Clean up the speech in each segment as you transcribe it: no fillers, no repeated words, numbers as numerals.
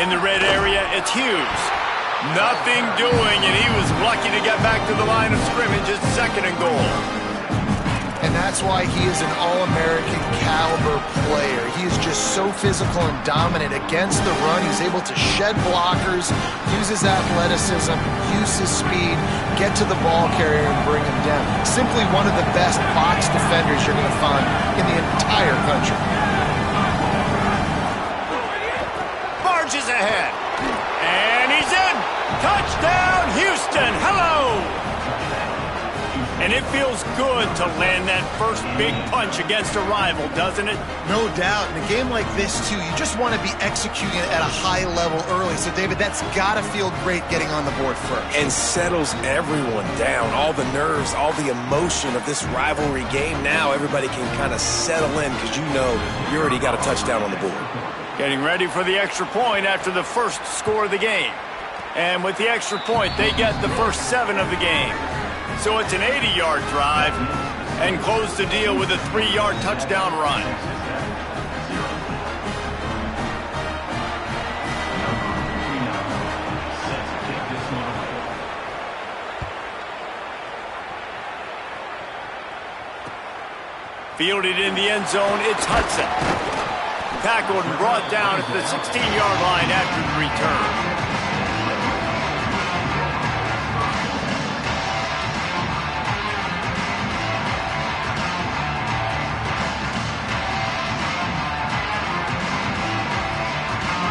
In the red area, it's Hughes. Nothing doing, and he was lucky to get back to the line of scrimmage at 2nd and goal. And that's why he is an All-American caliber player. He is just so physical and dominant against the run. He's able to shed blockers, use his athleticism, use his speed, get to the ball carrier and bring him down. Simply one of the best box defenders you're going to find in the entire country. Barges ahead. And he's in. Touchdown, Houston. Hello. And it feels good to land that first big punch against a rival, doesn't it? No doubt. In a game like this, too, you just want to be executing it at a high level early. So, David, that's got to feel great getting on the board first. And settles everyone down. All the nerves, all the emotion of this rivalry game. Now everybody can kind of settle in because you know you already got a touchdown on the board. Getting ready for the extra point after the first score of the game. And with the extra point, they get the first 7 of the game. So it's an 80-yard drive and close the deal with a 3-yard touchdown run. Fielded in the end zone, it's Hudson. Tackled and brought down at the 16-yard line after the return.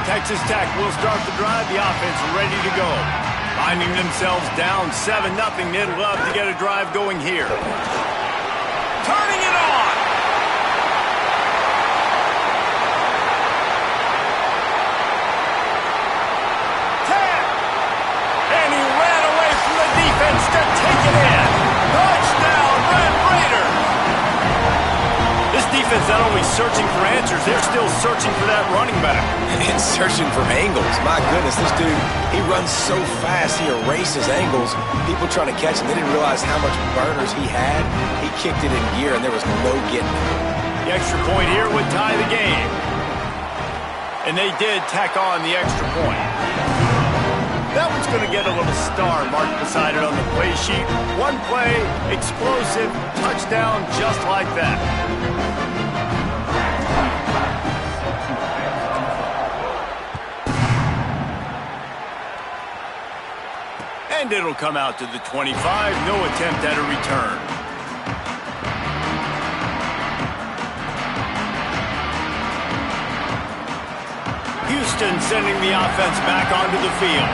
Texas Tech will start the drive. The offense ready to go. Finding themselves down 7-0. They'd love to get a drive going here. Turning it on. And he ran away from the defense to take it in. Touchdown, Red Raiders. This defense not only searching for answers, they're still searching for that running back. And searching for angles. My goodness, this dude, he runs so fast, he erases angles. People trying to catch him, they didn't realize how much burners he had. He kicked it in gear, and there was no getting it. The extra point here would tie the game. And they did tack on the extra point. That one's going to get a little star marked beside it on the play sheet. One play, explosive, touchdown, just like that. And it'll come out to the 25. No attempt at a return. Houston sending the offense back onto the field.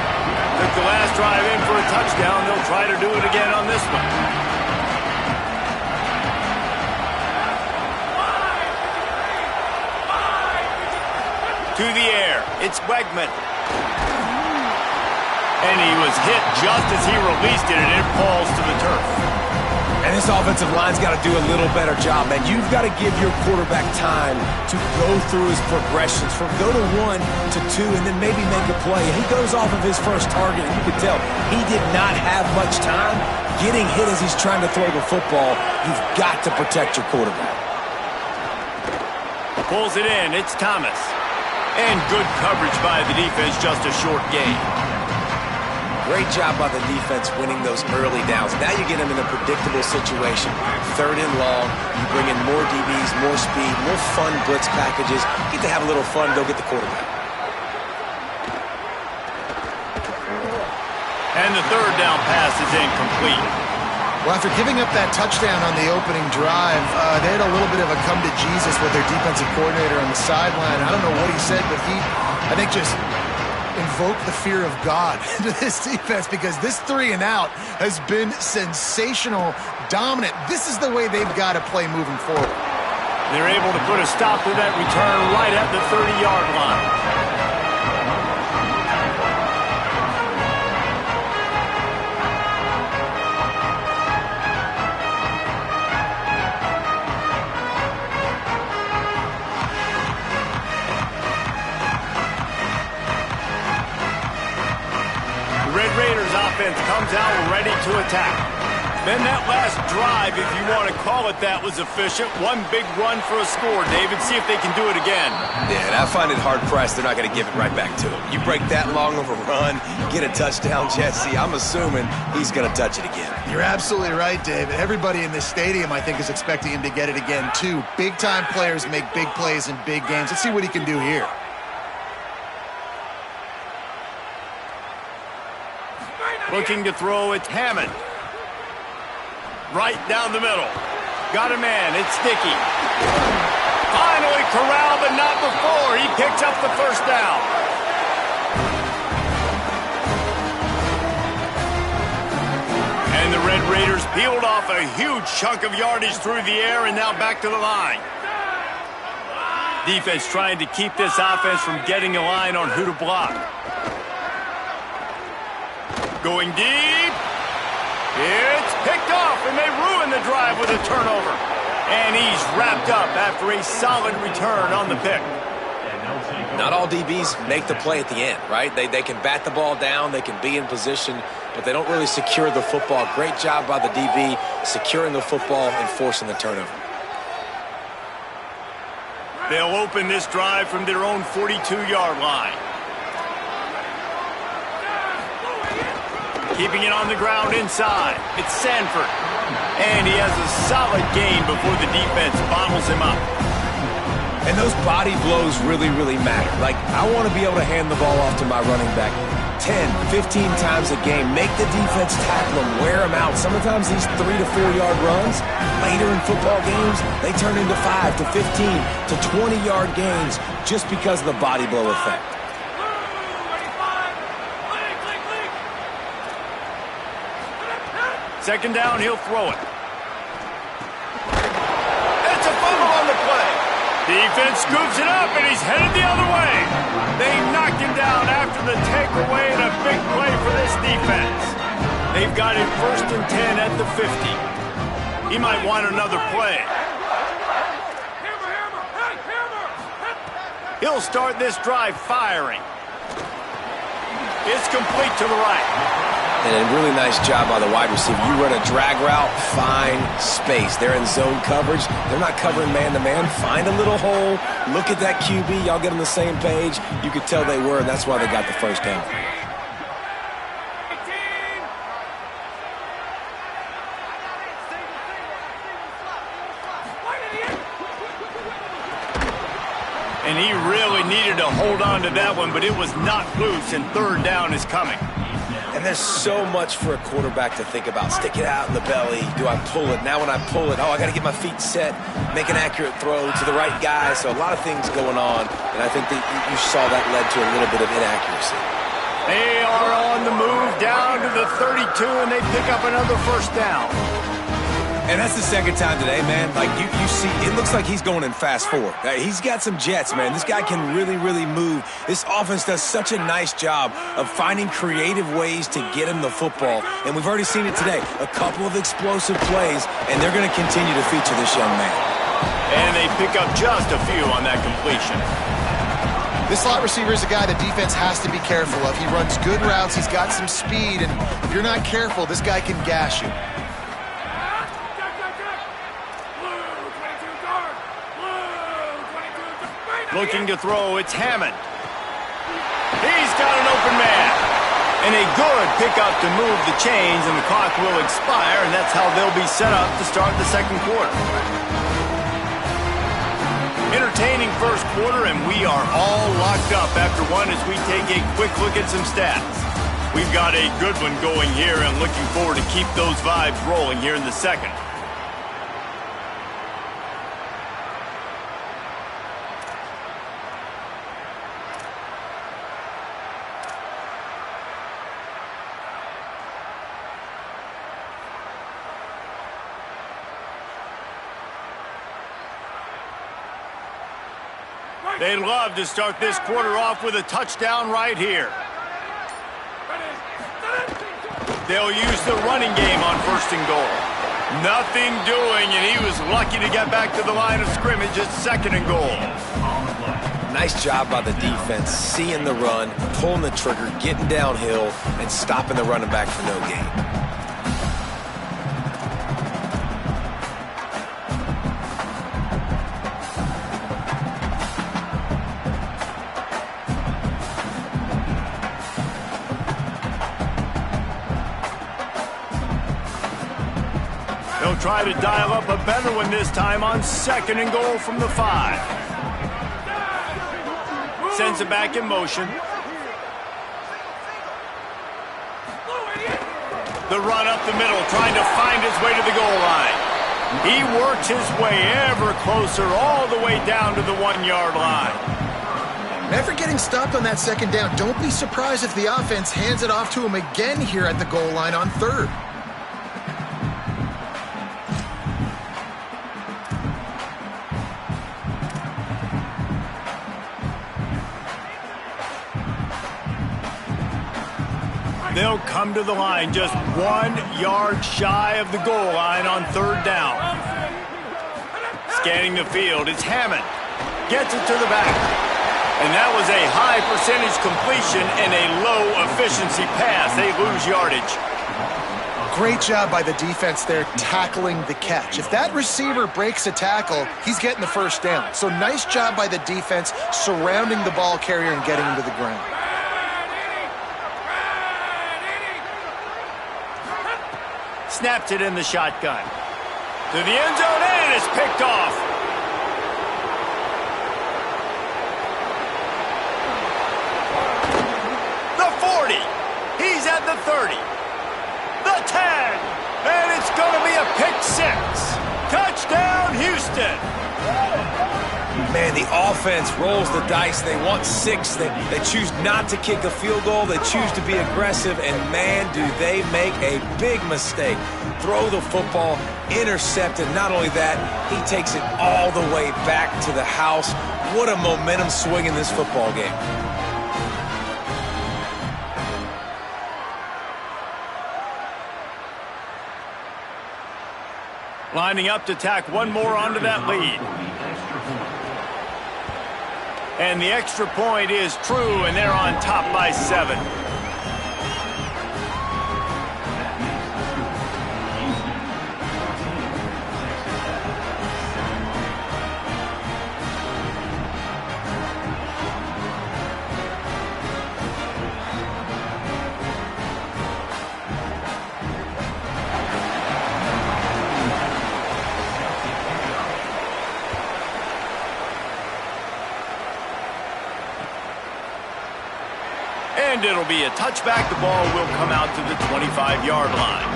Took the last drive in for a touchdown. They'll try to do it again on this one. To the air. It's Wegman. And he was hit just as he released it, and it falls to the turf. And this offensive line's got to do a little better job, man. You've got to give your quarterback time to go through his progressions from go to 1 to 2 and then maybe make a play. And he goes off of his first target, and you can tell he did not have much time getting hit as he's trying to throw the football. You've got to protect your quarterback. Pulls it in. It's Thomas. And good coverage by the defense, just a short gain. Great job by the defense winning those early downs. Now you get them in a predictable situation. 3rd and long, you bring in more DBs, more speed, more fun blitz packages. You get to have a little fun, go get the quarterback. And the 3rd down pass is incomplete. Well, after giving up that touchdown on the opening drive, they had a little bit of a come to Jesus with their defensive coordinator on the sideline. I don't know what he said, but he, I think, just invoke the fear of God into this defense because this 3 and out has been sensational, dominant. This is the way they've got to play moving forward. They're able to put a stop to that return right at the 30-yard line. Red Raiders offense comes out ready to attack. Man, that last drive, if you want to call it that, was efficient. One big run for a score, David. See if they can do it again. Yeah, and I find it hard-pressed they're not going to give it right back to him. You break that long of a run, get a touchdown, Jesse, I'm assuming he's going to touch it again. You're absolutely right, David. Everybody in this stadium, I think, is expecting him to get it again, too. Big-time players make big plays in big games. Let's see what he can do here. Looking to throw, it's Hammond. Right down the middle. Got a man, it's Sticky. Finally corralled, but not before. He picks up the first down. And the Red Raiders peeled off a huge chunk of yardage through the air and now back to the line. Defense trying to keep this offense from getting a line on who to block. Going deep. It's picked off, and they ruin the drive with a turnover. And he's wrapped up after a solid return on the pick. Not all DBs make the play at the end, right? They can bat the ball down, they can be in position, but they don't really secure the football. Great job by the DB securing the football and forcing the turnover. They'll open this drive from their own 42-yard line. Keeping it on the ground inside. It's Sanford. And he has a solid gain before the defense bottles him up. And those body blows really, really matter. Like, I want to be able to hand the ball off to my running back 10, 15 times a game. Make the defense tackle him, wear him out. Sometimes these 3 to 4 yard runs, later in football games, they turn into 5 to 15 to 20-yard gains just because of the body blow effect. Second down, he'll throw it. It's a fumble on the play. Defense scoops it up, and he's headed the other way. They knocked him down after the takeaway, and a big play for this defense. They've got it 1st and 10 at the 50. He might want another play. He'll start this drive firing. It's complete to the right. And a really nice job by the wide receiver. You run a drag route, find space. They're in zone coverage. They're not covering man-to-man. Find a little hole. Look at that QB. Y'all get on the same page. You could tell they were, and that's why they got the first down. And he really needed to hold on to that one, but it was not loose, and third down is coming. And there's so much for a quarterback to think about. Stick it out in the belly. Do I pull it? Now when I pull it, I got to get my feet set, make an accurate throw to the right guy. So a lot of things going on, and I think that you saw that led to a little bit of inaccuracy. They are on the move down to the 32, and they pick up another first down. And that's the second time today, man. Like, you see, it looks like he's going in fast forward. He's got some jets, man. This guy can really, really move. This offense does such a nice job of finding creative ways to get him the football. And we've already seen it today. A couple of explosive plays, and they're going to continue to feature this young man. And they pick up just a few on that completion. This slot receiver is a guy the defense has to be careful of. He runs good routes. He's got some speed, and if you're not careful, this guy can gash you. Looking to throw, it's Hammond. He's got an open man. And a good pickup to move the chains, and the clock will expire, and that's how they'll be set up to start the second quarter. Entertaining first quarter, and we are all locked up after one as we take a quick look at some stats. We've got a good one going here, and looking forward to keep those vibes rolling here in the second. They'd love to start this quarter off with a touchdown right here. They'll use the running game on 1st and goal. Nothing doing, and he was lucky to get back to the line of scrimmage at 2nd and goal. Nice job by the defense, seeing the run, pulling the trigger, getting downhill, and stopping the running back for no gain. try to dial up a better one this time on 2nd and goal from the 5. Sends it back in motion. The run up the middle, trying to find his way to the goal line. He works his way ever closer, all the way down to the 1-yard line. Never getting stopped on that 2nd down. Don't be surprised if the offense hands it off to him again here at the goal line on 3rd. They'll come to the line just 1 yard shy of the goal line on 3rd down. Scanning the field, it's Hammond. Gets it to the back. And that was a high percentage completion and a low efficiency pass. They lose yardage. Great job by the defense there tackling the catch. If that receiver breaks a tackle, he's getting the 1st down. So nice job by the defense surrounding the ball carrier and getting him to the ground. Snaps it in the shotgun. To the end zone, and it's picked off. The 40. He's at the 30. The 10. And it's going to be a pick 6. Touchdown, Houston. Man, the offense rolls the dice. They want 6. They choose not to kick a field goal. They choose to be aggressive, and man, do they make a big mistake. Throw the football, intercepted. Not only that, he takes it all the way back to the house. What a momentum swing in this football game. Lining up to tack one more onto that lead. And the extra point is true, and they're on top by 7. And it'll be a touchback. The ball will come out to the 25-yard line.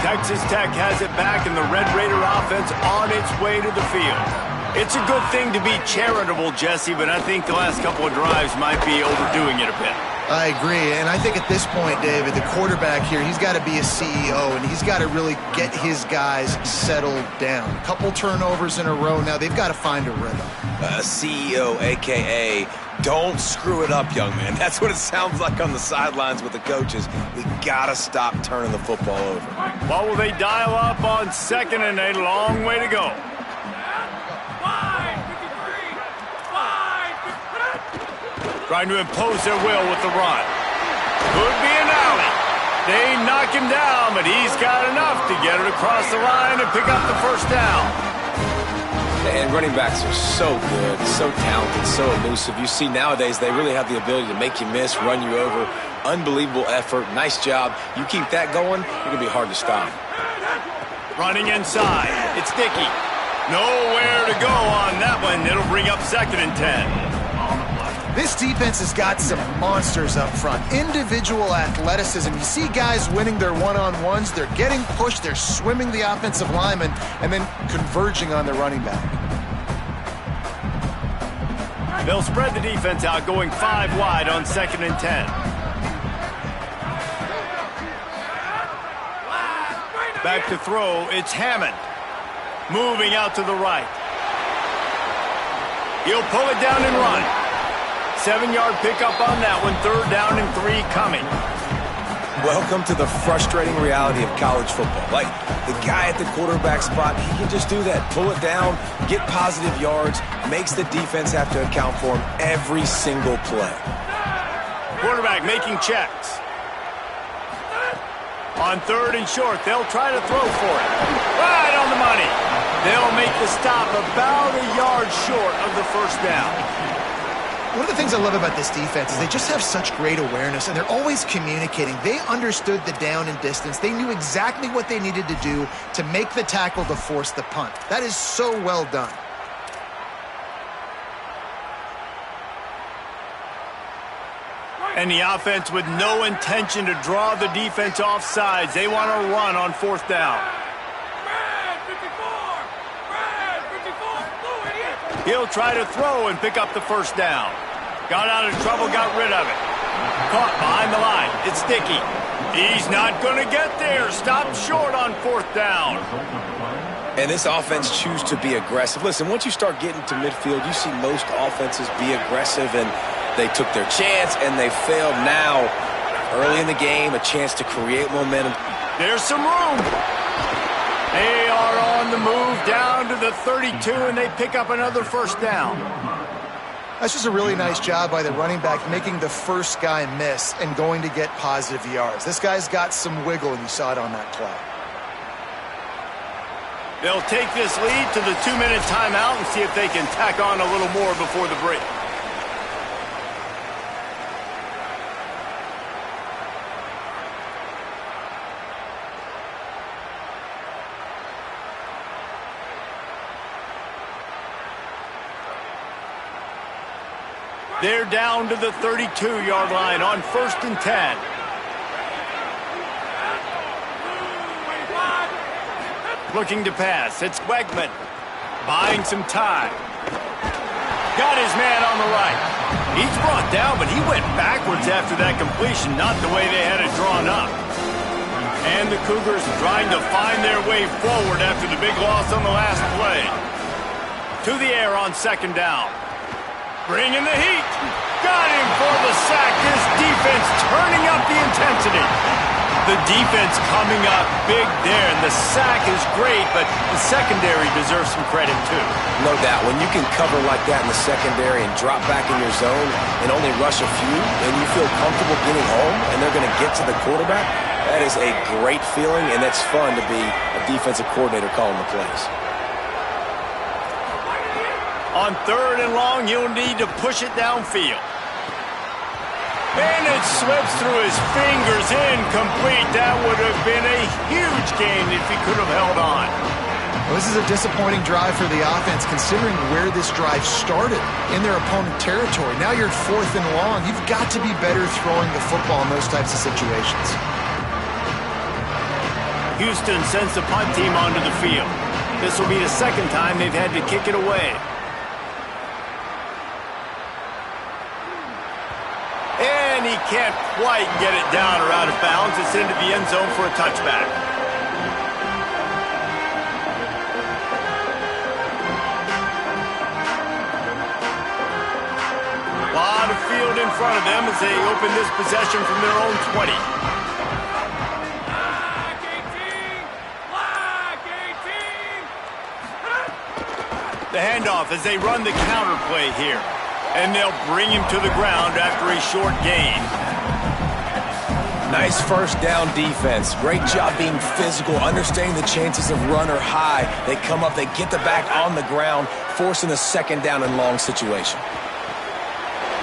Texas Tech has it back, and the Red Raider offense on its way to the field. It's a good thing to be charitable, Jesse, but I think the last couple of drives might be overdoing it a bit. I agree, and I think at this point, David, the quarterback here, he's got to be a CEO, and he's got to really get his guys settled down. A couple turnovers in a row now. They've got to find a rhythm. A CEO, a.k.a. don't screw it up, young man. That's what it sounds like on the sidelines with the coaches. We got to stop turning the football over. Well, will they dial up on 2nd and a long way to go? Trying to impose their will with the run. Could be an alley. They knock him down, but he's got enough to get it across the line and pick up the 1st down. And running backs are so good, so talented, so elusive. You see nowadays they really have the ability to make you miss, run you over. Unbelievable effort. Nice job. You keep that going, you're going to be hard to stop. Running inside. It's Dickey. Nowhere to go on that one. It'll bring up 2nd and 10. This defense has got some monsters up front. Individual athleticism. You see guys winning their one-on-ones. They're getting pushed. They're swimming the offensive lineman and then converging on the running back. They'll spread the defense out, going 5 wide on 2nd and 10. Back to throw. It's Hammond. Moving out to the right. He'll pull it down and run. 7-yard pickup on that one. 3rd down and 3 coming. Welcome to the frustrating reality of college football. Like, the guy at the quarterback spot, he can just do that. Pull it down, get positive yards, makes the defense have to account for him every single play. Quarterback making checks. On 3rd and short, they'll try to throw for it. Right on the money. They'll make the stop about a yard short of the first down. One of the things I love about this defense is they just have such great awareness, and they're always communicating. They understood the down and distance. They knew exactly what they needed to do to make the tackle to force the punt. That is so well done. And the offense with no intention to draw the defense off sides. They want to run on fourth down. He'll try to throw and pick up the first down. Got out of trouble, got rid of it. Caught behind the line. It's Dickey. He's not going to get there. Stopped short on fourth down. And this offense chooses to be aggressive. Listen, once you start getting to midfield, you see most offenses be aggressive, and they took their chance, and they failed. Now, early in the game, a chance to create momentum. There's some room. They are on the move down to the 32, and they pick up another first down. That's just a really nice job by the running back, making the first guy miss and going to get positive yards. This guy's got some wiggle, and you saw it on that play. They'll take this lead to the 2-minute timeout and see if they can tack on a little more before the break. They're down to the 32-yard line on 1st and 10. Looking to pass. It's Wegman. Buying some time. Got his man on the right. He's brought down, but he went backwards after that completion, not the way they had it drawn up. And the Cougars trying to find their way forward after the big loss on the last play. To the air on 2nd down. Bringing the heat. Got him for the sack. This defense turning up the intensity. The defense coming up big there, and the sack is great, but the secondary deserves some credit too. No doubt. When you can cover like that in the secondary and drop back in your zone and only rush a few, and you feel comfortable getting home, and they're going to get to the quarterback, that is a great feeling, and it's fun to be a defensive coordinator calling the plays. On 3rd and long, you'll need to push it downfield. And it slips through his fingers, incomplete. That would have been a huge gain if he could have held on. Well, this is a disappointing drive for the offense, considering where this drive started in their opponent territory. Now you're at 4th and long. You've got to be better throwing the football in those types of situations. Houston sends the punt team onto the field. This will be the 2nd time they've had to kick it away. And he can't quite get it down or out of bounds. It's into the end zone for a touchback. A lot of field in front of them as they open this possession from their own 20. The handoff as they run the counter play here. And they'll bring him to the ground after a short gain. Nice first down defense. Great job being physical, understanding the chances of run or high. They come up, they get the back on the ground, forcing a 2nd down and long situation.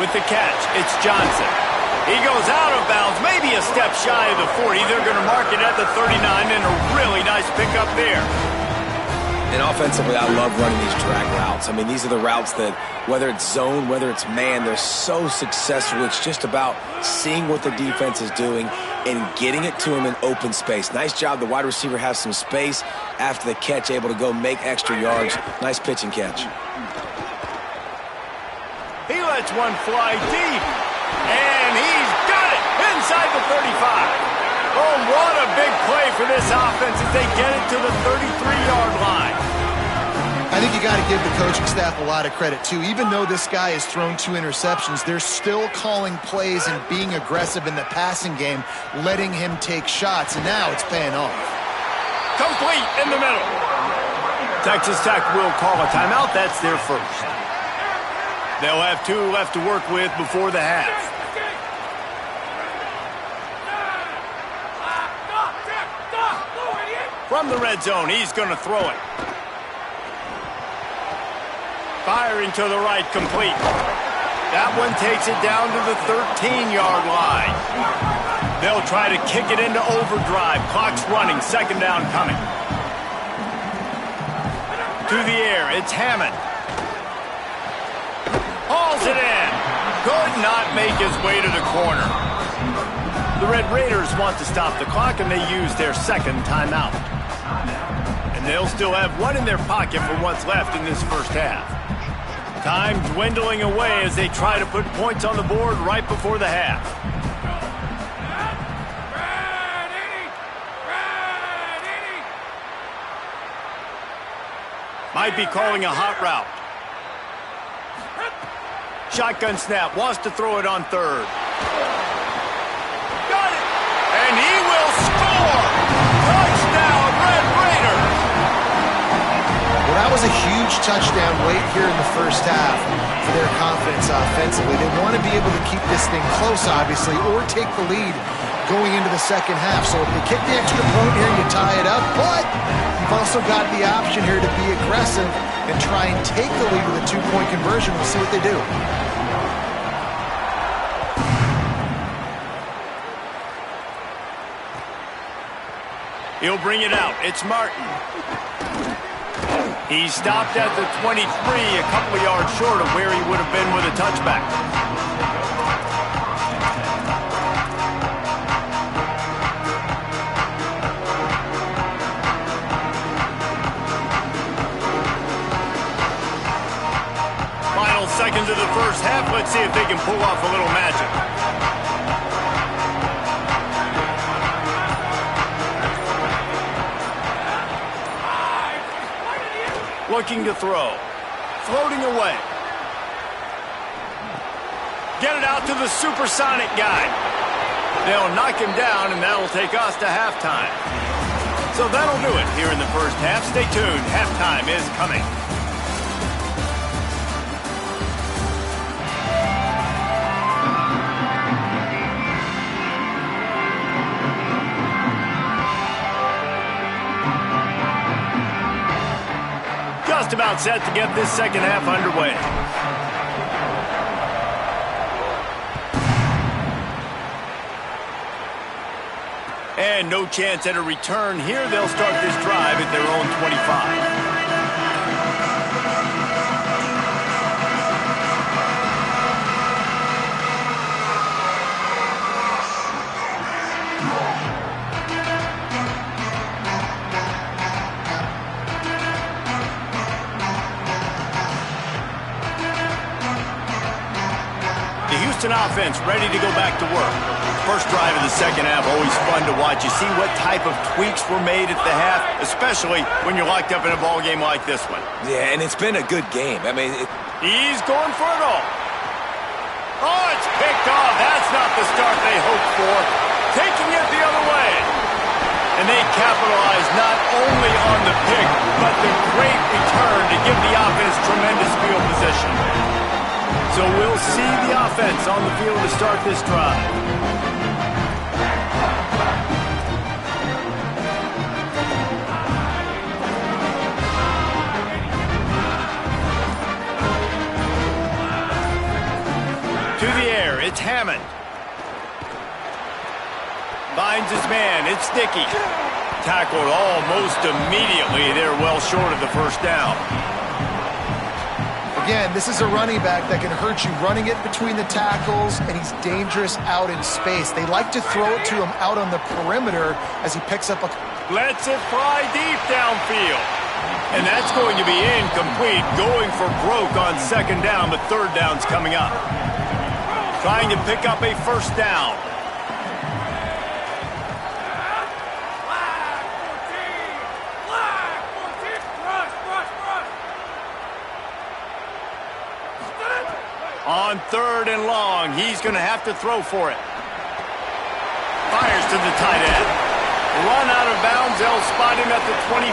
With the catch, it's Johnson. He goes out of bounds, maybe a step shy of the 40. They're going to mark it at the 39, and a really nice pickup there. And offensively, I love running these drag routes. I mean, these are the routes that, whether it's zone, whether it's man, they're so successful. It's just about seeing what the defense is doing and getting it to him in open space. Nice job. The wide receiver has some space after the catch, able to go make extra yards. Nice pitch and catch. He lets one fly deep, and he's got it inside the 35. Oh, what a big play for this offense as they get it to the 33-yard line. I think you got to give the coaching staff a lot of credit, too. Even though this guy has thrown 2 interceptions, they're still calling plays and being aggressive in the passing game, letting him take shots, and now it's paying off. Complete in the middle. Texas Tech will call a timeout. That's their first. They'll have 2 left to work with before the half. From the red zone, he's going to throw it. Firing to the right, complete. That one takes it down to the 13-yard line. They'll try to kick it into overdrive. Clock's running, second down coming. To the air, it's Hammond. Hauls it in. Could not make his way to the corner. The Red Raiders want to stop the clock, and they use their second timeout. And they'll still have one in their pocket for what's left in this first half. Time dwindling away as they try to put points on the board right before the half. Might be calling a hot route. Shotgun snap, wants to throw it on third. Got it! And he will score! Touchdown, Red Raiders! Well, that was a huge touchdown late here in the first half for their confidence offensively. They want to be able to keep this thing close, obviously, or take the lead going into the second half. So if they kick the extra point here, you tie it up. But you've also got the option here to be aggressive and try and take the lead with a two-point conversion. We'll see what they do. He'll bring it out. It's Martin. He stopped at the 23, a couple of yards short of where he would have been with a touchback. Final seconds of the first half. Let's see if they can pull off a little magic. Looking to throw. Floating away. Get it out to the supersonic guy. They'll knock him down, and that'll take us to halftime. So that'll do it here in the first half. Stay tuned. Halftime is coming. Just about set to get this second half underway. And no chance at a return here. They'll start this drive at their own 25. Houston offense ready to go back to work. First drive of the second half, always fun to watch. You see what type of tweaks were made at the half, especially when you're locked up in a ball game like this one. Yeah, and it's been a good game. I mean, he's going for it all. Oh, it's picked off. That's not the start they hoped for. Taking it the other way. And they capitalize not only on the pick, but the great return to give the offense tremendous field position. So we'll see the offense on the field to start this drive. To the air, it's Hammond. Finds his man, it's Dickey. Tackled almost immediately. They're well short of the first down. Again, this is a running back that can hurt you running it between the tackles, and he's dangerous out in space. They like to throw it to him out on the perimeter as he picks up a... Lets it fly deep downfield. And that's going to be incomplete. Going for broke on second down, but third down's coming up. Trying to pick up a first down. On third and long, he's going to have to throw for it. Fires to the tight end. Run out of bounds, they'll spot him at the 24.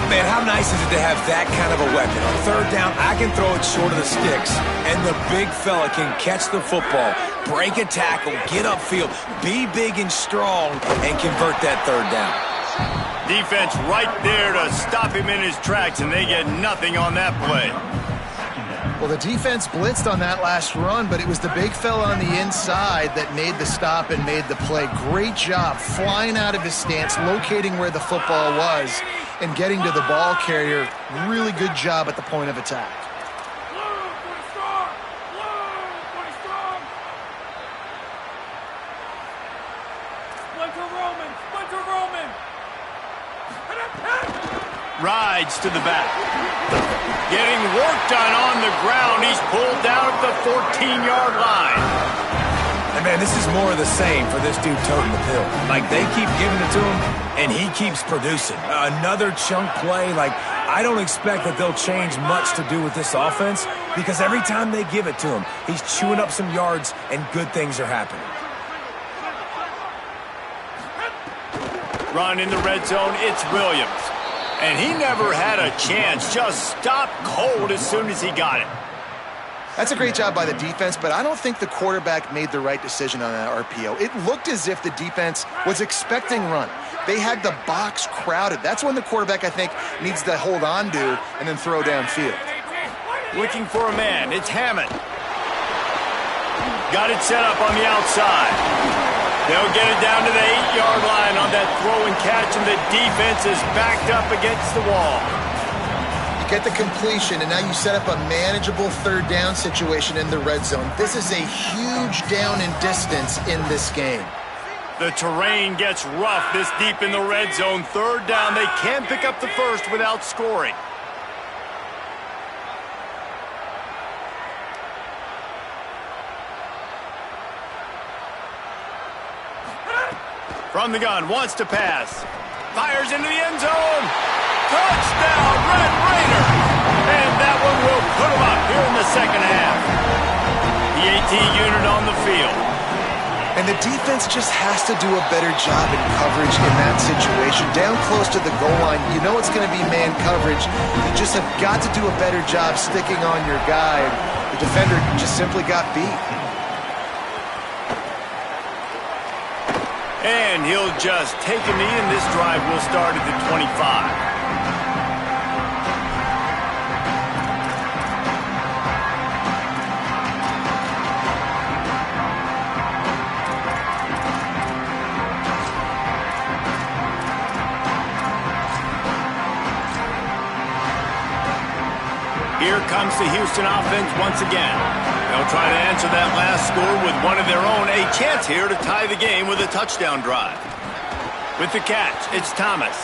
man, how nice is it to have that kind of a weapon? On third down, I can throw it short of the sticks, and the big fella can catch the football, break a tackle, get upfield, be big and strong, and convert that third down. Defense right there to stop him in his tracks, and they get nothing on that play. Well, the defense blitzed on that last run, but it was the big fella on the inside that made the stop and made the play. Great job flying out of his stance, locating where the football was, and getting to the ball carrier. Really good job at the point of attack. Rides to the back. Getting work done on the ground. He's pulled down at the 14-yard line. And, man, this is more of the same for this dude toting the pill. Like, they keep giving it to him, and he keeps producing. Another chunk play. Like, I don't expect that they'll change much to do with this offense because every time they give it to him, he's chewing up some yards, and good things are happening. Run in the red zone. It's Williams. And he never had a chance. Just stopped cold as soon as he got it. That's a great job by the defense, but I don't think the quarterback made the right decision on that RPO. It looked as if the defense was expecting run. They had the box crowded. That's when the quarterback, I think, needs to hold on to and then throw downfield. Looking for a man. It's Hammond. Got it set up on the outside. They'll get it down to the 8-yard line on that throw and catch, and the defense is backed up against the wall. You get the completion, and now you set up a manageable third down situation in the red zone. This is a huge down in distance in this game. The terrain gets rough this deep in the red zone. Third down, they can't pick up the first without scoring. From the gun, wants to pass. Fires into the end zone. Touchdown, Red Raiders! And that one will put them up here in the second half. The AT unit on the field. And the defense just has to do a better job in coverage in that situation. Down close to the goal line, you know it's going to be man coverage. You just have got to do a better job sticking on your guy. The defender just simply got beat. And he'll just take a knee, and this drive will start at the 25. Here comes the Houston offense once again. They'll try to answer that last score with one of their own. A chance here to tie the game with a touchdown drive. With the catch, it's Thomas.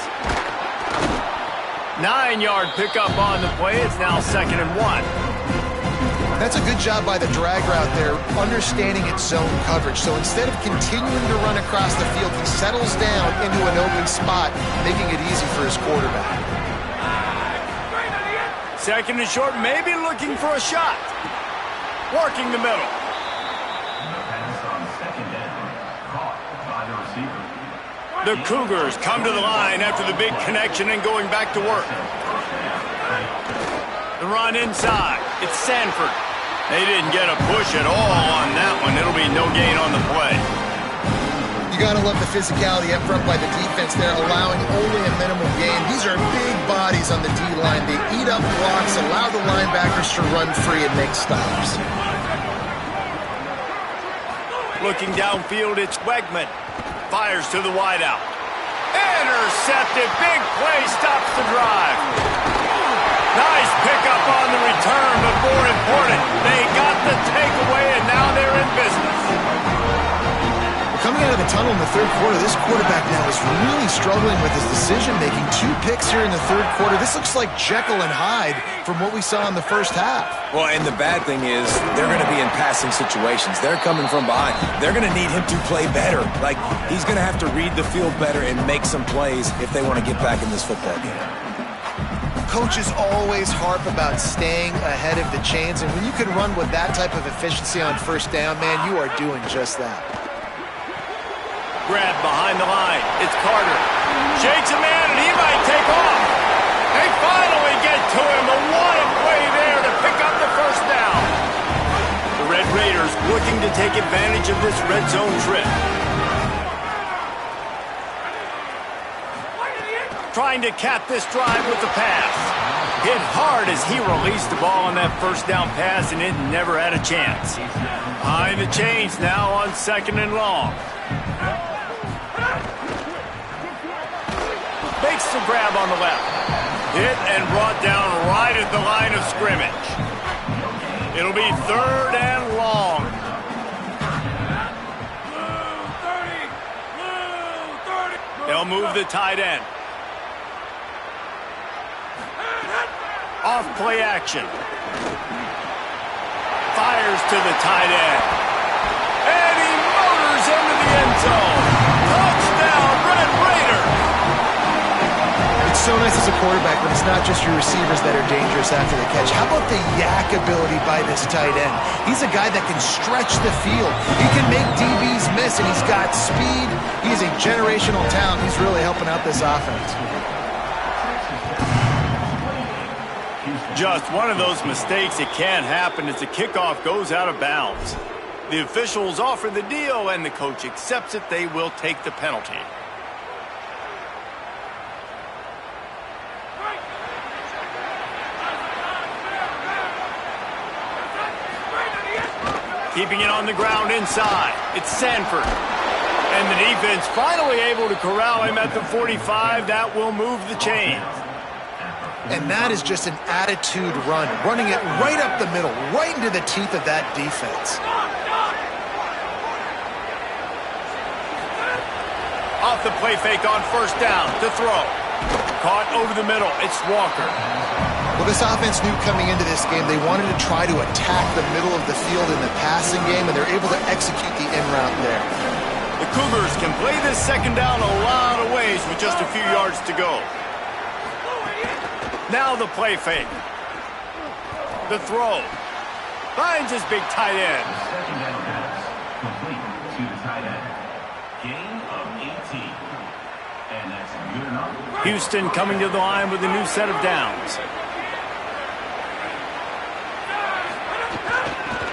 9-yard pickup on the play. It's now 2nd and 1. That's a good job by the drag route there, understanding its zone coverage. So instead of continuing to run across the field, he settles down into an open spot, making it easy for his quarterback. 2nd and short, maybe looking for a shot. Working the middle. The Cougars come to the line after the big connection and going back to work. The run inside. It's Sanford. They didn't get a push at all on that one. It'll be no gain on the play. You got to love the physicality up front by the defense there, allowing only a minimal gain. These are big bodies on the D-line. They eat up blocks, allow the linebackers to run free and make stops. Looking downfield, it's Wegman. Fires to the wideout. Intercepted. Big play stops the drive. Nice pickup on the return, but more important, they got the takeaway, and now they're in business. Coming out of the tunnel in the third quarter, this quarterback now is really struggling with his decision-making. 2 picks here in the third quarter. This looks like Jekyll and Hyde from what we saw in the first half. Well, and the bad thing is they're going to be in passing situations. They're coming from behind. They're going to need him to play better. Like, he's going to have to read the field better and make some plays if they want to get back in this football game. Coaches always harp about staying ahead of the chains, and when you can run with that type of efficiency on first down, man, you are doing just that. Grab behind the line. It's Carter. Shakes a man, and he might take off. They finally get to him. But what a play there to pick up the first down. The Red Raiders looking to take advantage of this red zone trip. trying to cap this drive with the pass. Hit hard as he released the ball on that first down pass, and it never had a chance. Behind the chains now on 2nd and long. Makes the grab on the left. Hit and brought down right at the line of scrimmage. It'll be 3rd and long. They'll move the tight end. Off play action. Fires to the tight end. And he motors into the end zone. Touchdown, Red Raiders. It's so nice as a quarterback when it's not just your receivers that are dangerous after the catch. How about the yak ability by this tight end? He's a guy that can stretch the field. He can make DBs miss, and he's got speed. He's a generational talent. He's really helping out this offense. Just one of those mistakes that can't happen as the kickoff goes out of bounds. The officials offer the deal, and the coach accepts it. They will take the penalty. Keeping it on the ground inside. It's Sanford. And the defense finally able to corral him at the 45. That will move the chains. And that is just an attitude run, running it right up the middle, right into the teeth of that defense. Off the play fake on 1st down to throw. Caught over the middle. It's Walker. Well, this offense knew coming into this game they wanted to try to attack the middle of the field in the passing game, and they're able to execute the in route there. The Cougars can play this 2nd down a lot of ways with just a few yards to go. Now the play fake. The throw. Finds his big tight end. Second down pass. Complete to the tight end. Gain of 18. And that's good enough. Houston coming to the line with a new set of downs.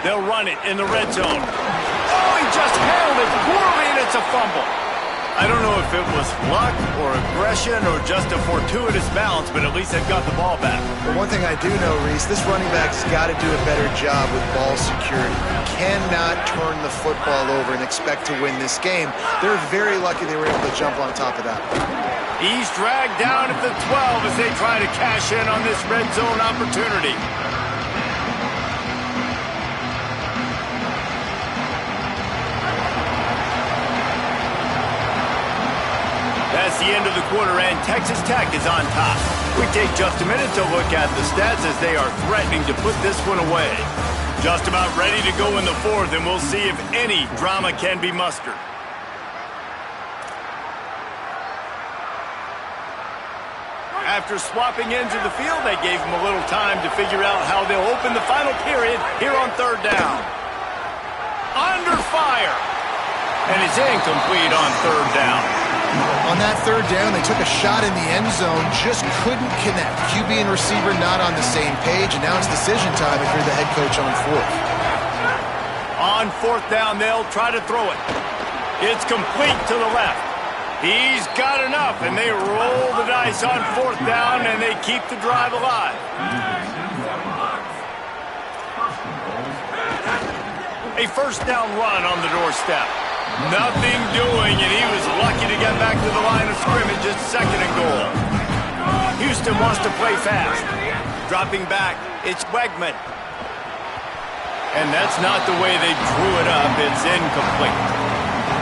They'll run it in the red zone. Oh, he just handled it poorly, and it's a fumble. I don't know if it was luck or aggression or just a fortuitous bounce, but at least they've got the ball back. But one thing I do know, Reese, this running back's got to do a better job with ball security. You cannot turn the football over and expect to win this game. They're very lucky they were able to jump on top of that. He's dragged down at the 12 as they try to cash in on this red zone opportunity. That's the end of the quarter, and Texas Tech is on top. We take just a minute to look at the stats as they are threatening to put this one away. Just about ready to go in the 4th, and we'll see if any drama can be mustered. After swapping into the field, they gave him a little time to figure out how they'll open the final period here on 3rd down. Under fire. And it's incomplete on 3rd down. On that 3rd down, they took a shot in the end zone, just couldn't connect. QB and receiver not on the same page, and now it's decision time if you're the head coach on 4th. On 4th down, they'll try to throw it. It's complete to the left. He's got enough, and they roll the dice on 4th down, and they keep the drive alive. A 1st down run on the doorstep. Nothing doing, and he was lucky to get back to the line of scrimmage at 2nd and goal. Houston wants to play fast. Dropping back, it's Wegman. And that's not the way they drew it up. It's incomplete.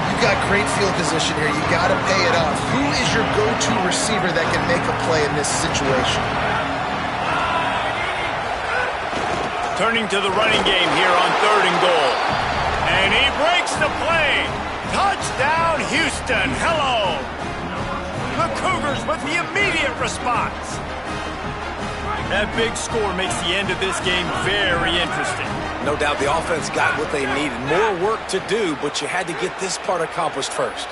You've got great field position here. You got to pay it off. Who is your go-to receiver that can make a play in this situation? Turning to the running game here on 3rd and goal. And he breaks the play. Touchdown, Houston. Hello. The Cougars with the immediate response. That big score makes the end of this game very interesting. No doubt the offense got what they needed. More work to do, but you had to get this part accomplished first.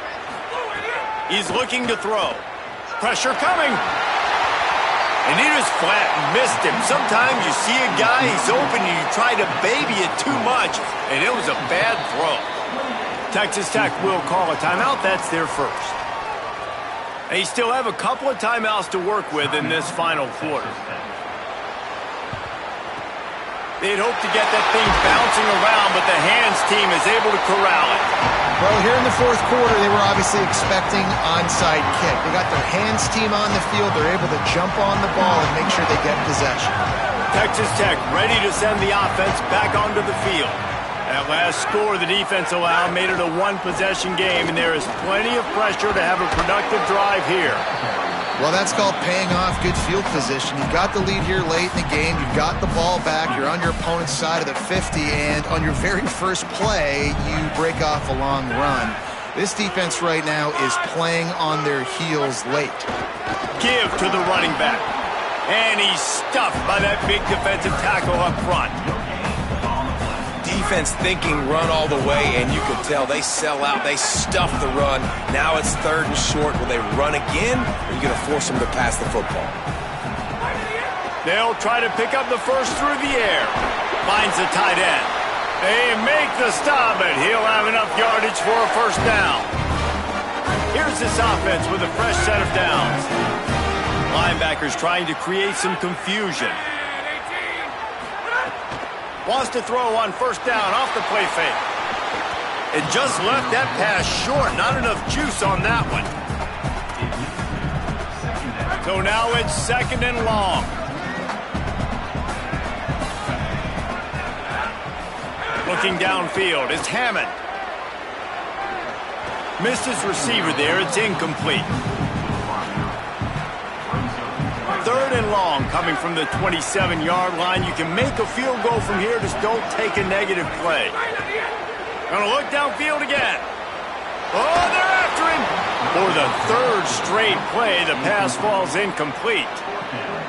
He's looking to throw. Pressure coming. And he just flat missed him. Sometimes you see a guy, he's open, and you try to baby it too much, and it was a bad throw. Texas Tech will call a timeout. That's their first. They still have a couple of timeouts to work with in this final quarter. They'd hope to get that thing bouncing around, but the hands team is able to corral it. Well, here in the fourth quarter, they were obviously expecting onside kick. They got their hands team on the field. They're able to jump on the ball and make sure they get possession. Texas Tech ready to send the offense back onto the field. That last score the defense allowed made it a one-possession game, and there is plenty of pressure to have a productive drive here. Well, that's called paying off good field position. You got the lead here late in the game. You got the ball back. You're on your opponent's side of the 50, and on your very first play, you break off a long run. This defense right now is playing on their heels late. Give to the running back. And he's stuffed by that big defensive tackle up front. Defense thinking run all the way, and you could tell they sell out. They stuff the run. Now it's 3rd and short. Will they run again, or are you going to force them to pass the football? They'll try to pick up the first through the air. Finds the tight end. They make the stop, but he'll have enough yardage for a first down. Here's this offense with a fresh set of downs. Linebackers trying to create some confusion. Wants to throw on first down off the play fake. It just left that pass short. Not enough juice on that one. So now it's 2nd and long. Looking downfield, it's Hammond. Missed his receiver there. It's incomplete. 3rd and long coming from the 27-yard line. You can make a field goal from here. Just don't take a negative play. Gonna look downfield again. Oh, they're after him. For the 3rd straight play, the pass falls incomplete.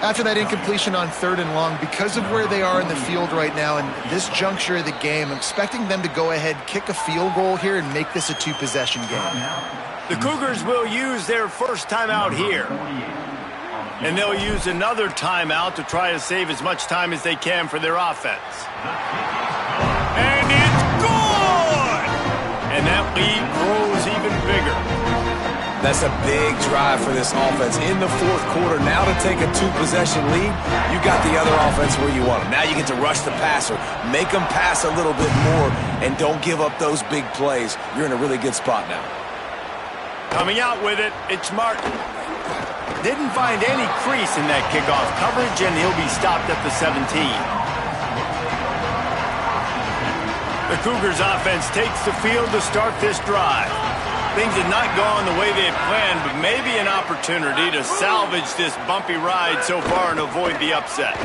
After that incompletion on 3rd and long, because of where they are in the field right now and this juncture of the game, I'm expecting them to go ahead, kick a field goal here, and make this a 2-possession game. The Cougars will use their first timeout here. And they'll use another timeout to try to save as much time as they can for their offense. And it's good! And that lead grows even bigger. That's a big drive for this offense in the fourth quarter. Now to take a 2-possession lead, you got the other offense where you want them. Now you get to rush the passer, make them pass a little bit more, and don't give up those big plays. You're in a really good spot now. Coming out with it, it's Martin. Didn't find any crease in that kickoff coverage, and he'll be stopped at the 17. The Cougars offense takes the field to start this drive. Things have not gone the way they had planned, but maybe an opportunity to salvage this bumpy ride so far and avoid the upset.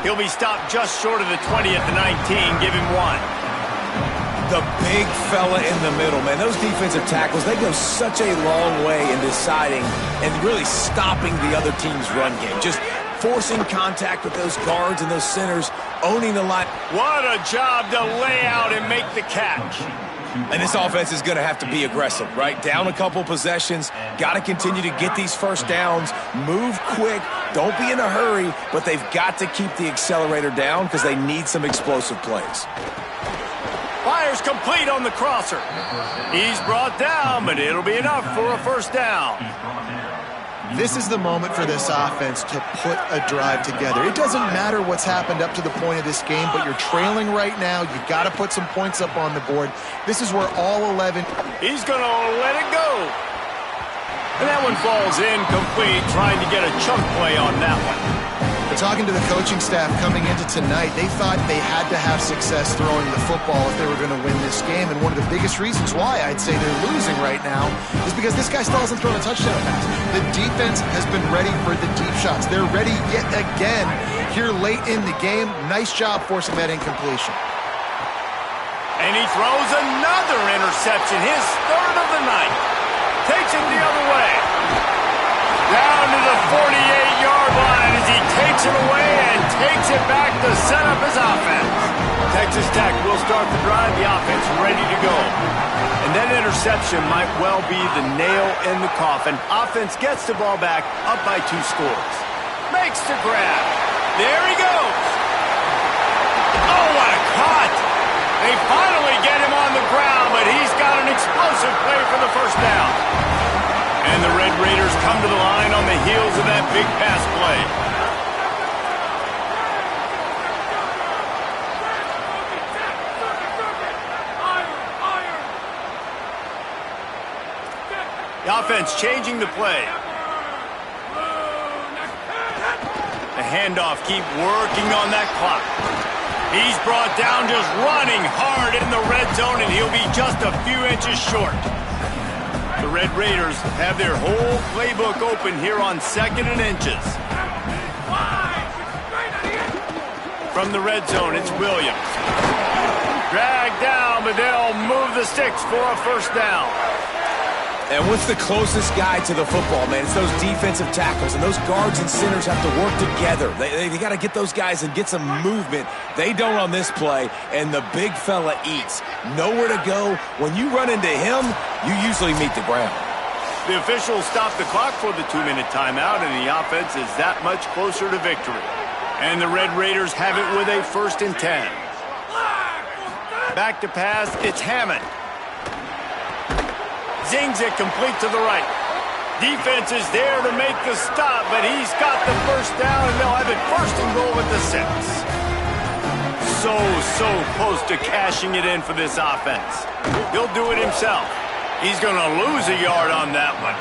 He'll be stopped just short of the 20 at the 19. Give him 1. The big fella in the middle, man. Those defensive tackles, they go such a long way in deciding and really stopping the other team's run game. Just forcing contact with those guards and those centers, owning the line. What a job to lay out and make the catch. And this offense is going to have to be aggressive, right? Down a couple possessions, got to continue to get these first downs, move quick, don't be in a hurry, but they've got to keep the accelerator down because they need some explosive plays. Fires complete on the crosser. He's brought down, but it'll be enough for a first down. This is the moment for this offense to put a drive together. It doesn't matter what's happened up to the point of this game, but you're trailing right now. You got to put some points up on the board. This is where all 11... He's going to let it go. And that one falls incomplete, trying to get a chunk play on that one. Talking to the coaching staff coming into tonight, they thought they had to have success throwing the football if they were going to win this game. And one of the biggest reasons why I'd say they're losing right now is because this guy still hasn't thrown a touchdown pass. The defense has been ready for the deep shots. They're ready yet again here late in the game. Nice job forcing that incompletion. And he throws another interception, his 3rd of the night. Takes it the other way. Down to the 48-yard line as he takes it away and takes it back to set up his offense. Texas Tech will start the drive, the offense ready to go. And that interception might well be the nail in the coffin. Offense gets the ball back, up by 2 scores. Makes the grab. There he goes. Oh, what a cut. They finally get him on the ground, but he's got an explosive explosive play for the first down. And the Red Raiders come to the line on the heels of that big pass play. The offense changing the play. The handoff, keep working on that clock. He's brought down just running hard in the red zone, and he'll be just a few inches short. The Red Raiders have their whole playbook open here on 2nd and inches. From the red zone, it's Williams. Dragged down, but they'll move the sticks for a first down. And what's the closest guy to the football, man? It's those defensive tackles, and those guards and centers have to work together. They got to get those guys and get some movement. They don't on this play, and the big fella eats. Nowhere to go. When you run into him, you usually meet the ground. The officials stop the clock for the 2-minute timeout, and the offense is that much closer to victory. And the Red Raiders have it with a 1st and 10. Back to pass, it's Hammond. Zings it complete to the right. Defense is there to make the stop, but he's got the first down, and they'll have it 1st and goal at the 6. So close to cashing it in for this offense. He'll do it himself. He's going to lose a yard on that one.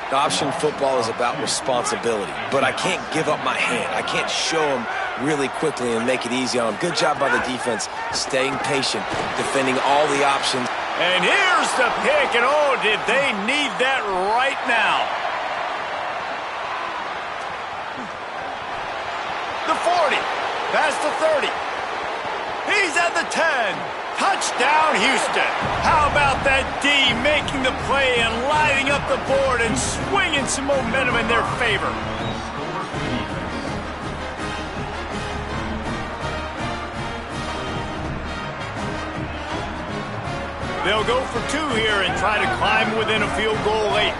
Option football is about responsibility, but I can't give up my hand. I can't show him really quickly and make it easy on him. Good job by the defense, staying patient, defending all the options. And here's the pick, and oh, did they need that right now. The 40, past the 30. He's at the 10. Touchdown, Houston. How about that D making the play and lighting up the board and swinging some momentum in their favor. They'll go for 2 here and try to climb within a field goal late.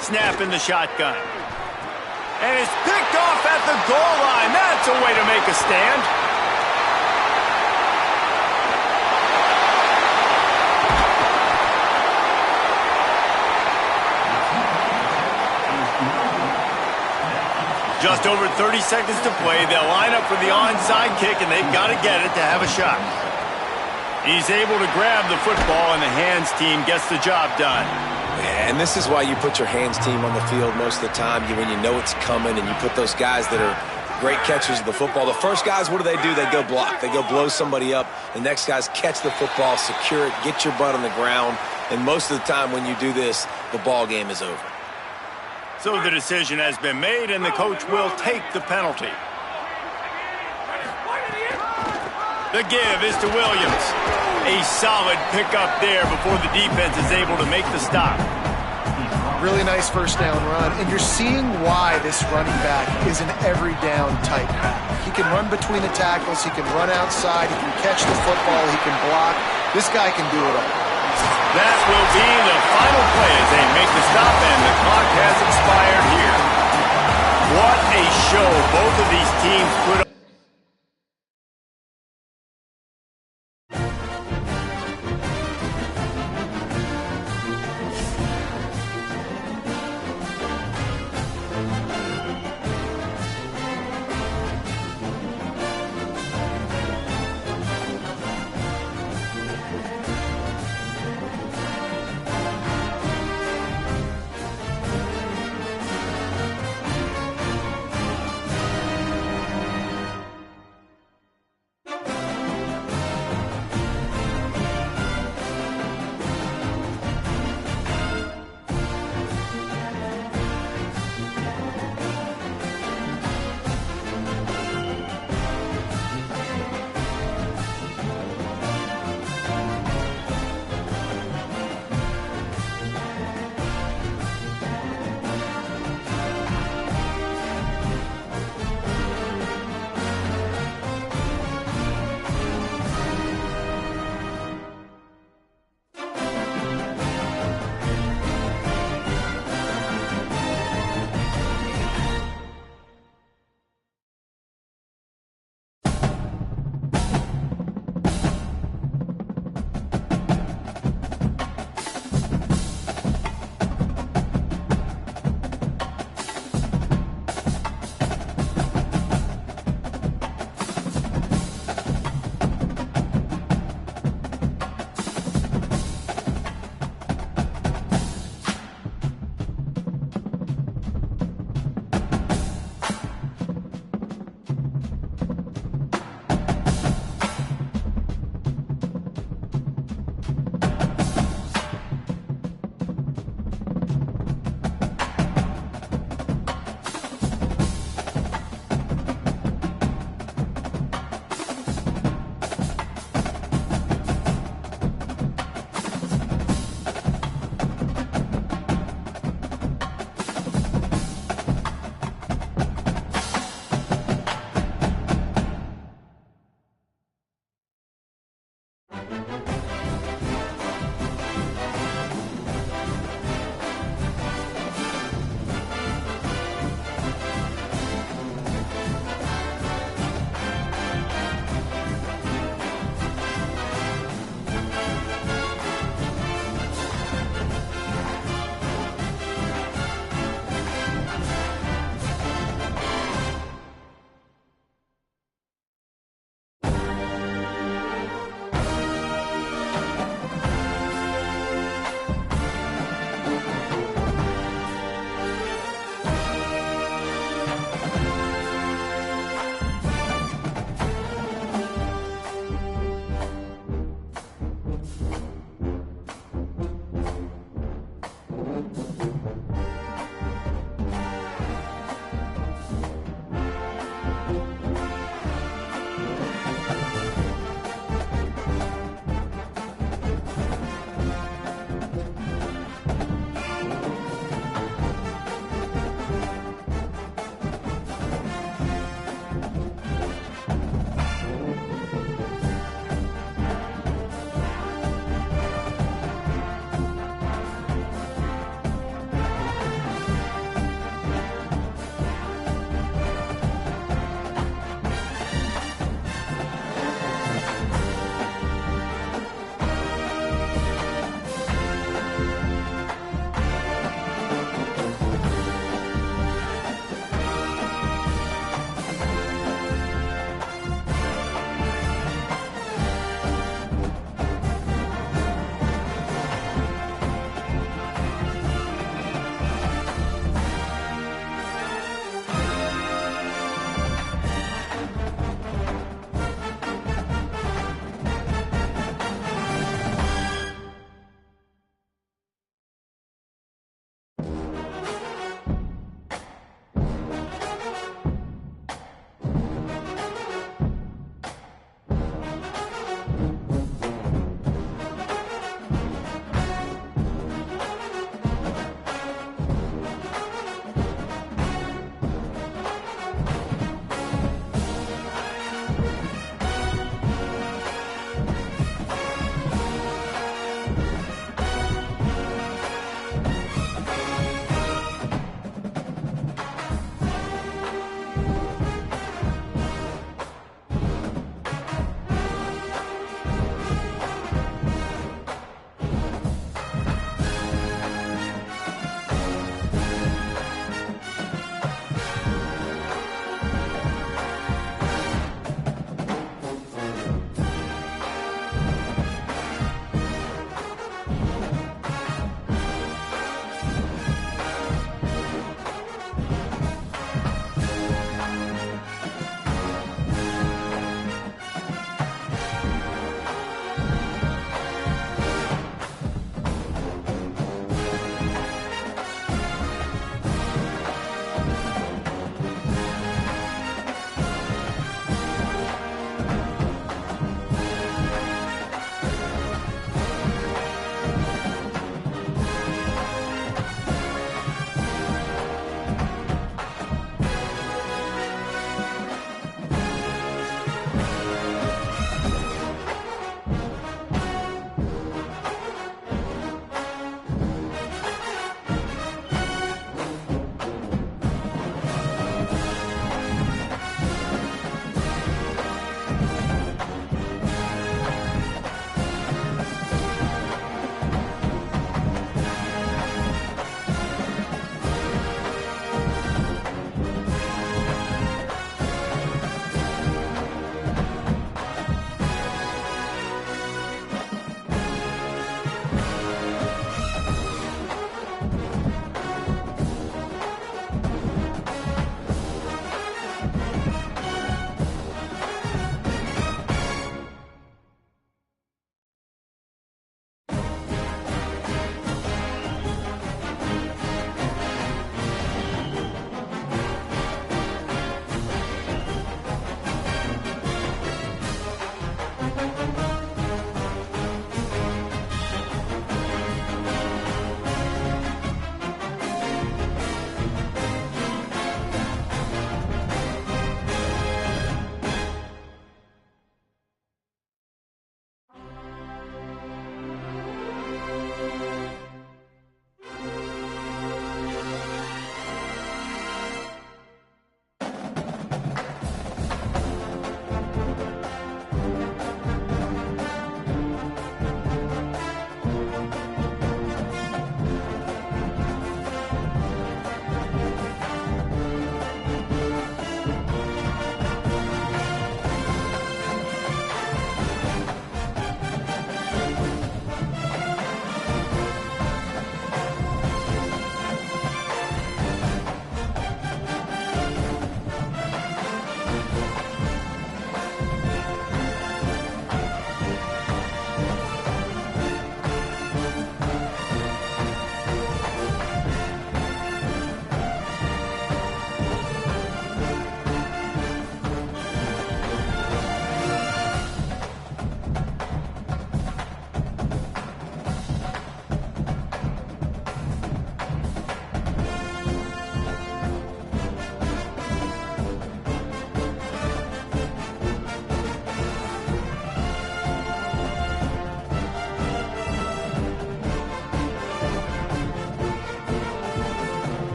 Snap in the shotgun. And it's picked off at the goal line. That's a way to make a stand. Just over 30 seconds to play. They'll line up for the onside kick, and they've got to get it to have a shot. He's able to grab the football, and the hands team gets the job done. And this is why you put your hands team on the field most of the time, when you know it's coming, and you put those guys that are great catchers of the football. The first guys, what do? They go block. They go blow somebody up. The next guys catch the football, secure it, get your butt on the ground. And most of the time when you do this, the ball game is over. So the decision has been made, and the coach will take the penalty. The give is to Williams. A solid pickup there before the defense is able to make the stop. Really nice first down run, and you're seeing why this running back is an every down type. He can run between the tackles, he can run outside, he can catch the football, he can block. This guy can do it all. That will be the final play as they make the stop, and the clock has expired here. What a show both of these teams put up.